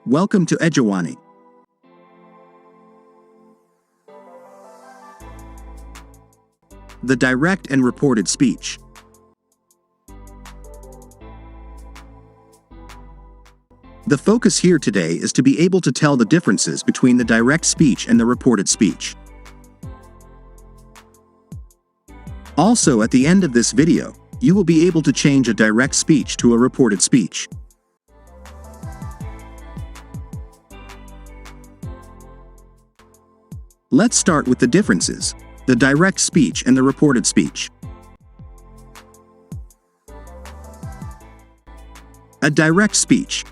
Welcome to Ejawani. The direct and reported speech. The focus here today is to be able to tell the differences between the direct speech and the reported speech. Also, at the end of this video, you will be able to change a direct speech to a reported speech. Let's start with the differences, the direct speech and the reported speech. A direct speech.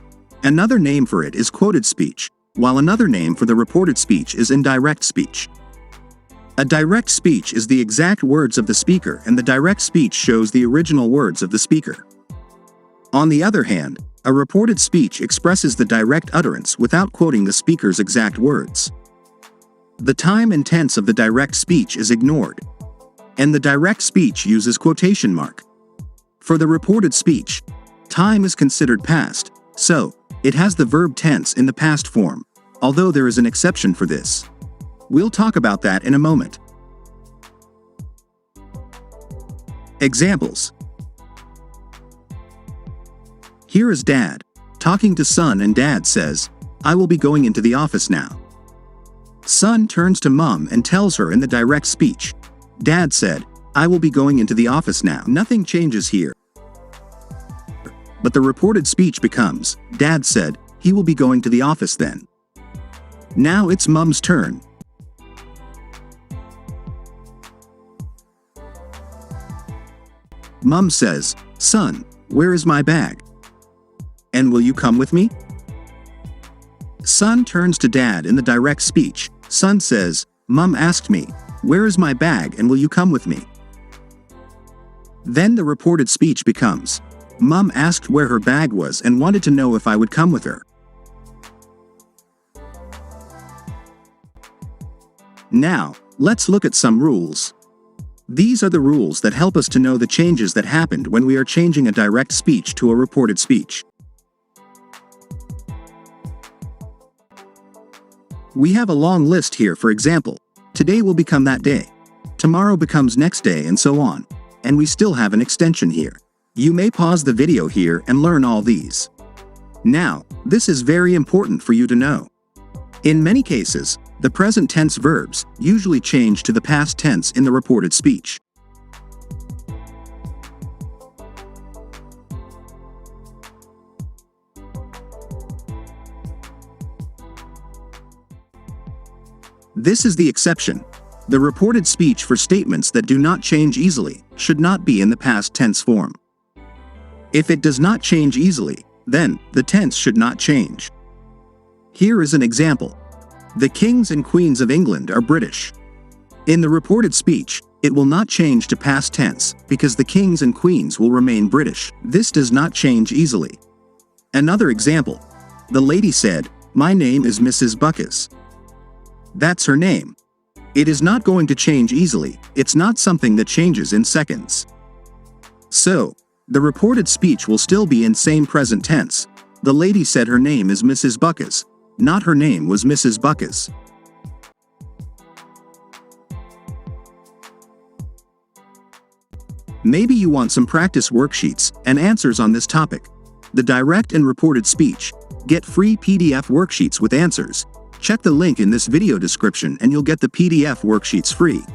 Another name for it is quoted speech, while another name for the reported speech is indirect speech. A direct speech is the exact words of the speaker, and the direct speech shows the original words of the speaker. On the other hand, a reported speech expresses the direct utterance without quoting the speaker's exact words. The time and tense of the direct speech is ignored, and the direct speech uses quotation mark. For the reported speech, time is considered past, so it has the verb tense in the past form, although there is an exception for this. We'll talk about that in a moment. Examples. Here is Dad talking to Son, and Dad says, "I will be going into the office now." Son turns to Mom and tells her in the direct speech, "Dad said, I will be going into the office now." Nothing changes here. But the reported speech becomes, "Dad said, he will be going to the office then." Now it's Mom's turn. Mom says, "Son, where is my bag? And will you come with me?" Son turns to Dad in the direct speech. Son says, "Mom asked me, where is my bag and will you come with me?" Then the reported speech becomes, "Mom asked where her bag was and wanted to know if I would come with her." Now, let's look at some rules. These are the rules that help us to know the changes that happened when we are changing a direct speech to a reported speech. We have a long list here. For example, today will become that day, tomorrow becomes next day, and so on. And we still have an extension here. You may pause the video here and learn all these. Now, this is very important for you to know. In many cases, the present tense verbs usually change to the past tense in the reported speech. This is the exception. The reported speech for statements that do not change easily should not be in the past tense form. If it does not change easily, then the tense should not change. Here is an example. The kings and queens of England are British. In the reported speech, it will not change to past tense because the kings and queens will remain British. This does not change easily. Another example. The lady said, "My name is Mrs. Buckus." That's her name. It is not going to change easily. It's not something that changes in seconds. So, the reported speech will still be in same present tense. The lady said her name is Mrs. Buckus, not her name was Mrs. Buckus. Maybe you want some practice worksheets and answers on this topic. The direct and reported speech. Get free PDF worksheets with answers. Check the link in this video description and you'll get the PDF worksheets free.